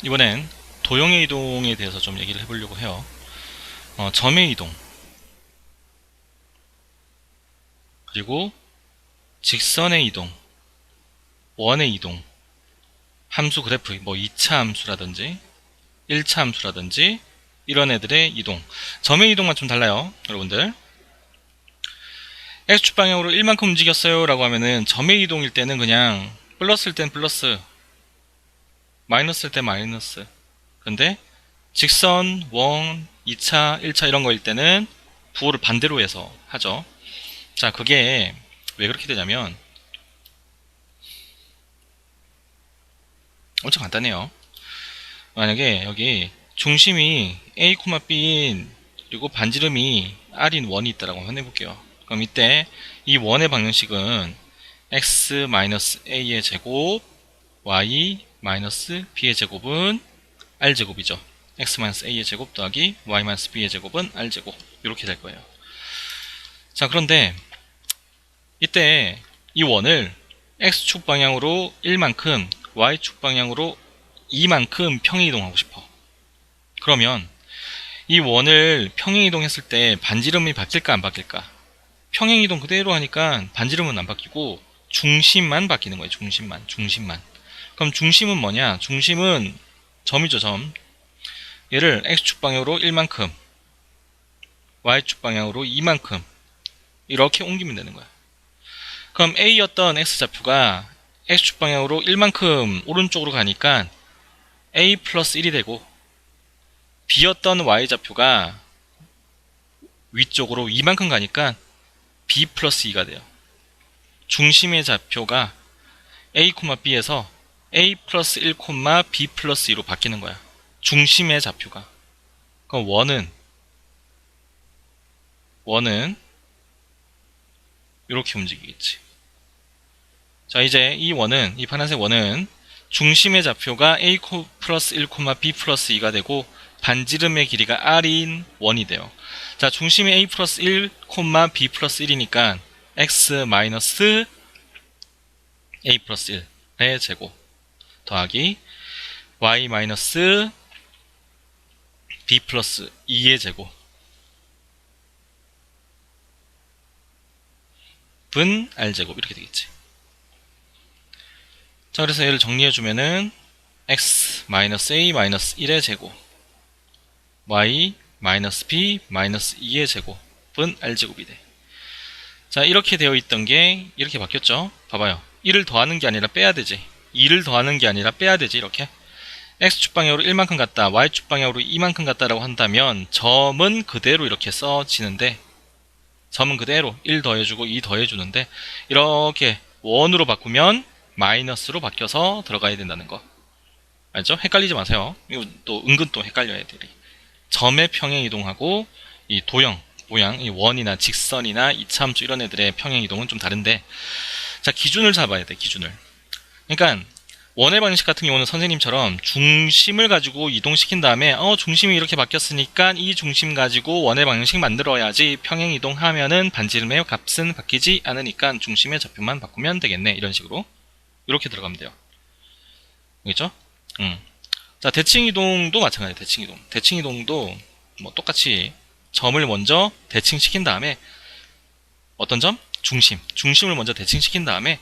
이번엔 도형의 이동에 대해서 좀 얘기를 해보려고 해요. 점의 이동, 그리고 직선의 이동, 원의 이동, 함수 그래프, 뭐 2차 함수라든지 1차 함수라든지 이런 애들의 이동. 점의 이동만 좀 달라요, 여러분들. X축 방향으로 1만큼 움직였어요 라고 하면은 점의 이동일 때는 그냥 플러스일 땐 플러스, 마이너스일 땐 마이너스. 근데 직선, 원, 2차, 1차 이런 거일 때는 부호를 반대로 해서 하죠. 자, 그게 왜 그렇게 되냐면 엄청 간단해요. 만약에 여기 중심이 A, B인 그리고 반지름이 R인 원이 있다라고 한번 해볼게요. 그럼 이때 이 원의 방정식은 x-a의 제곱 y-b의 제곱은 r제곱이죠. x-a의 제곱 더하기 y-b의 제곱은 r제곱 이렇게 될 거예요. 자, 그런데 이때 이 원을 x축 방향으로 1만큼 y축 방향으로 2만큼 평행이동하고 싶어. 그러면 이 원을 평행이동했을 때 반지름이 바뀔까 안 바뀔까? 평행이동 그대로 하니까 반지름은 안 바뀌고 중심만 바뀌는 거예요. 중심만. 그럼 중심은 뭐냐? 중심은 점이죠, 점. 얘를 x축 방향으로 1만큼 y축 방향으로 2만큼 이렇게 옮기면 되는 거야. 그럼 A였던 X좌표가 X축 방향으로 1만큼 오른쪽으로 가니까 A 플러스 1이 되고, B였던 Y좌표가 위쪽으로 2만큼 가니까 B 플러스 2가 돼요. 중심의 좌표가 A, B에서 A 플러스 1, B 플러스 2로 바뀌는 거야. 중심의 좌표가. 그럼 원은 이렇게 움직이겠지. 자, 이제 이 파란색 원은 중심의 좌표가 A 플러스 1, B 플러스 2가 되고 반지름의 길이가 R인 원이 돼요. 자, 중심이 A 플러스 1, B 플러스 1이니까 X 마이너스 A 플러스 1의 제곱 더하기 Y 마이너스 B 플러스 2의 제곱은 R제곱 이렇게 되겠지. 자, 그래서 얘를 정리해주면은 x a 1의 제곱 y b 2의 제곱은 r제곱이 돼. 자, 이렇게 되어 있던 게 이렇게 바뀌었죠. 봐봐요. 1을 더하는 게 아니라 빼야 되지. 2를 더하는 게 아니라 빼야 되지. 이렇게 x축 방향으로 1만큼 갔다, y축 방향으로 2만큼 갔다라고 한다면 점은 그대로 이렇게 써지는데, 점은 그대로 1 더해주고 2 더해주는데, 이렇게 원으로 바꾸면 마이너스로 바뀌어서 들어가야 된다는 거. 알죠? 헷갈리지 마세요. 이거 또 은근 또 헷갈려요, 애들이. 점의 평행 이동하고 이 도형, 모양, 이 원이나 직선이나 이차함수 이런 애들의 평행 이동은 좀 다른데, 자, 기준을 잡아야 돼, 기준을. 그러니까 원의 방정식 같은 경우는 선생님처럼 중심을 가지고 이동시킨 다음에 중심이 이렇게 바뀌었으니까 이 중심 가지고 원의 방정식 만들어야지 평행 이동하면은 반지름의 값은 바뀌지 않으니까 중심의 좌표만 바꾸면 되겠네. 이런 식으로 이렇게 들어가면 돼요. 알겠죠? 자, 대칭이동도 마찬가지예요. 대칭이동도 뭐 똑같이 점을 먼저 대칭시킨 다음에 어떤 점? 중심을 먼저 대칭시킨 다음에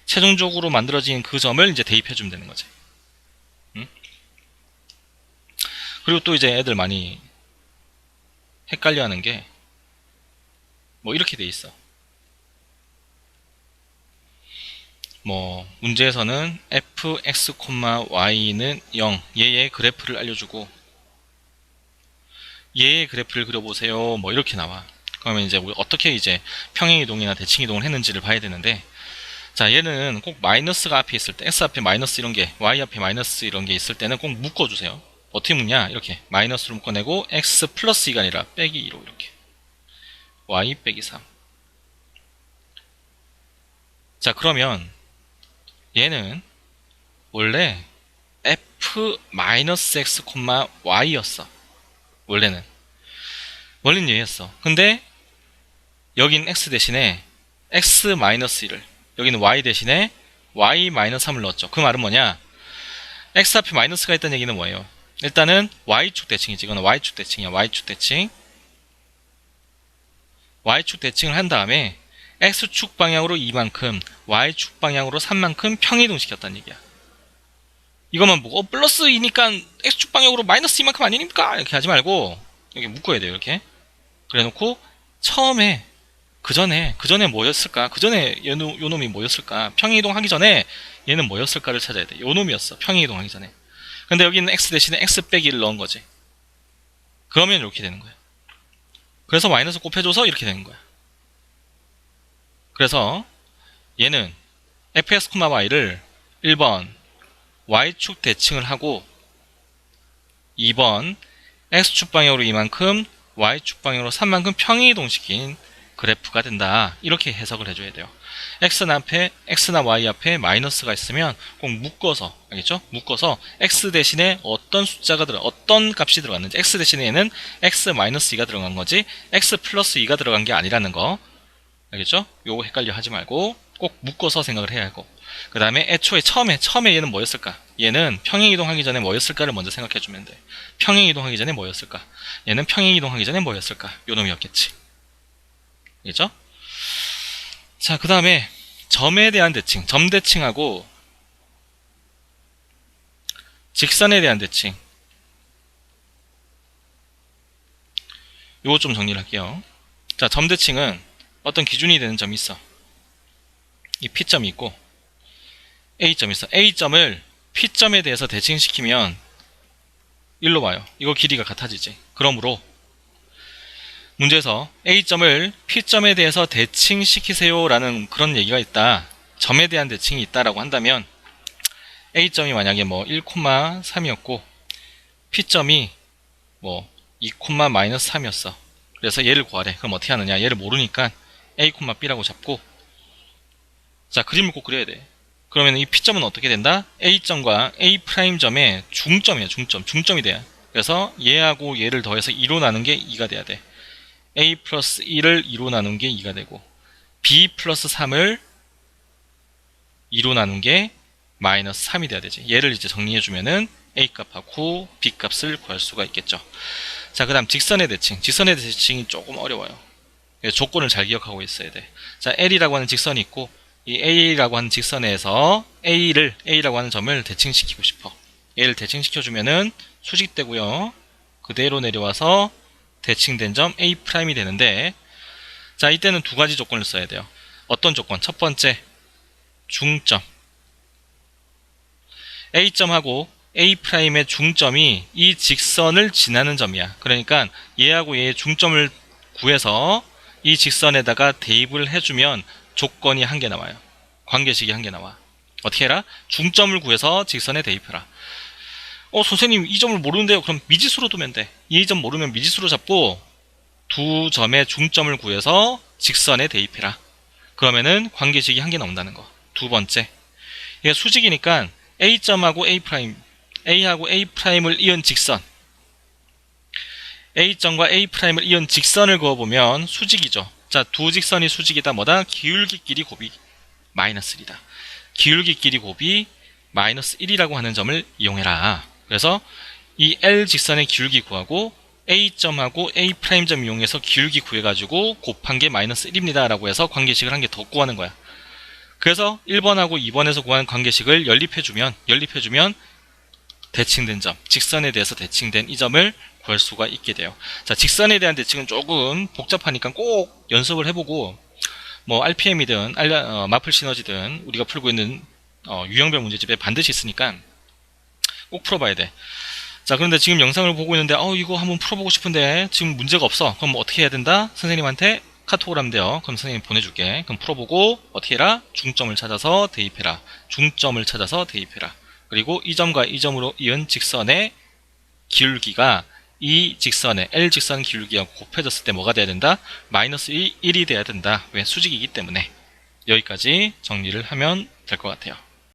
최종적으로 만들어진 그 점을 이제 대입해주면 되는 거지. 그리고 또 이제 애들 많이 헷갈려하는 게 뭐 이렇게 돼 있어. 뭐 문제에서는 fx, y는 0, 얘의 그래프를 알려주고 얘의 그래프를 그려보세요. 뭐 이렇게 나와. 그러면 이제 우리 어떻게 이제 평행이동이나 대칭이동을 했는지를 봐야 되는데, 자, 얘는 꼭 마이너스가 앞에 있을 때, x 앞에 마이너스 이런 게, y 앞에 마이너스 이런 게 있을 때는 꼭 묶어주세요. 어떻게 묶냐? 이렇게 마이너스로 묶어내고 x 플러스 2가 아니라 빼기 2로 이렇게 y 빼기 3. 자, 그러면 얘는 원래 f-x, y였어. 원래는 얘였어. 근데 여긴 x 대신에 x-1을, 여기는 y 대신에 y-3을 넣었죠. 그 말은 뭐냐? x 앞에 마이너스가 있다는 얘기는 뭐예요? 일단은 y축 대칭이지. 이거는 y축 대칭이야. y축 대칭. y축 대칭을 한 다음에 x축 방향으로 2만큼, y축 방향으로 3만큼 평이동시켰다는 얘기야. 이것만 보고 플러스 2니까 x축 방향으로 마이너스 2만큼 아니니까 이렇게 하지 말고 여기 묶어야 돼요. 이렇게 그래 놓고 처음에 그 전에 뭐였을까? 그 전에 요 놈이 뭐였을까? 평행이동하기 전에 얘는 뭐였을까를 찾아야 돼. 요 놈이었어. 평행이동하기 전에. 근데 여기는 x 대신에 x 빼기 1을 넣은 거지. 그러면 이렇게 되는 거야. 그래서 마이너스 곱해줘서 이렇게 되는 거야. 그래서 얘는 fx, y를 1번 y축 대칭을 하고 2번 x축 방향으로 이만큼 y축 방향으로 3만큼 평행이동시킨 그래프가 된다. 이렇게 해석을 해줘야 돼요. x나 y 앞에 마이너스가 있으면 꼭 묶어서, 알겠죠? 묶어서 x 대신에 어떤 값이 들어갔는지, x 대신에 얘는 x 마이너스 2가 들어간 거지 x 플러스 2가 들어간 게 아니라는 거, 알겠죠? 요거 헷갈려 하지 말고 꼭 묶어서 생각을 해야 하고, 그 다음에 애초에 처음에 얘는 뭐였을까? 얘는 평행이동하기 전에 뭐였을까를 먼저 생각해주면 돼. 평행이동하기 전에 뭐였을까? 얘는 평행이동하기 전에 뭐였을까? 요 놈이었겠지. 알겠죠? 자, 그 다음에 점에 대한 대칭, 점 대칭하고 직선에 대한 대칭, 요거 좀 정리를 할게요. 자, 점 대칭은 어떤 기준이 되는 점이 있어. 이 P점이 있고 A점이 있어. A점을 P점에 대해서 대칭시키면 일로 와요. 이거 길이가 같아지지. 그러므로 문제에서 A점을 P점에 대해서 대칭시키세요 라는 그런 얘기가 있다. 점에 대한 대칭이 있다라고 한다면 A점이 만약에 뭐 1,3이었고 P점이 뭐 2,-3이었어. 그래서 얘를 구하래. 그럼 어떻게 하느냐? 얘를 모르니까 A,B라고 잡고, 자, 그림을 꼭 그려야 돼. 그러면 이 P점은 어떻게 된다? A점과 A'점의 중점이야. 중점이 돼요. 그래서 얘하고 얘를 더해서 2로 나눈 게 2가 돼야 돼. A 플러스 1을 2로 나눈 게 2가 되고, B 플러스 3을 2로 나눈 게 마이너스 3이 돼야 되지. 얘를 이제 정리해주면은 A 값하고 B 값을 구할 수가 있겠죠. 자, 그 다음 직선의 대칭. 직선의 대칭이 조금 어려워요. 조건을 잘 기억하고 있어야 돼. 자, L이라고 하는 직선이 있고, 이 A라고 하는 직선에서 A라고 하는 점을 대칭시키고 싶어. 얘를 대칭시켜주면은 수직되고요. 그대로 내려와서 대칭된 점 A'이 되는데, 자, 이때는 두 가지 조건을 써야 돼요. 어떤 조건? 첫 번째, 중점. A점하고 A'의 중점이 이 직선을 지나는 점이야. 그러니까 얘하고 얘의 중점을 구해서 이 직선에다가 대입을 해주면 조건이 한 개 나와요. 관계식이 한 개 나와. 어떻게 해라? 중점을 구해서 직선에 대입해라. 선생님 이 점을 모르는데요. 그럼 미지수로 두면 돼. 이 점 모르면 미지수로 잡고 두 점의 중점을 구해서 직선에 대입해라. 그러면은 관계식이 한 개 나온다는 거. 두 번째, 이게 수직이니까 A점하고 A하고 A'을 이은 직선, A점과 A'을 이은 직선을 그어보면 수직이죠. 자, 두 직선이 수직이다. 뭐다? 기울기끼리 곱이 마이너스 1이다. 기울기끼리 곱이 마이너스 1이라고 하는 점을 이용해라. 그래서 이 L 직선의 기울기 구하고 A점하고 A'점 이용해서 기울기 구해가지고 곱한 게 마이너스 1입니다 라고 해서 관계식을 한 개 더 구하는 거야. 그래서 1번하고 2번에서 구하는 관계식을 연립해주면 대칭된 점, 직선에 대해서 대칭된 이 점을 구할 수가 있게 돼요. 자, 직선에 대한 대칭은 조금 복잡하니까 꼭 연습을 해보고, 뭐 RPM이든 마플 시너지든 우리가 풀고 있는 유형별 문제집에 반드시 있으니까 꼭 풀어봐야 돼. 자, 그런데 지금 영상을 보고 있는데 이거 한번 풀어보고 싶은데 지금 문제가 없어. 그럼 어떻게 해야 된다? 선생님한테 카톡을 하면 돼요. 그럼 선생님 보내줄게. 그럼 풀어보고 어떻게 해라? 중점을 찾아서 대입해라. 중점을 찾아서 대입해라. 그리고 이 점과 이 점으로 이은 직선의 기울기가 이 직선의 L 직선 기울기하고 곱해졌을 때 뭐가 돼야 된다? 마이너스 1이 돼야 된다. 왜? 수직이기 때문에. 여기까지 정리를 하면 될 것 같아요.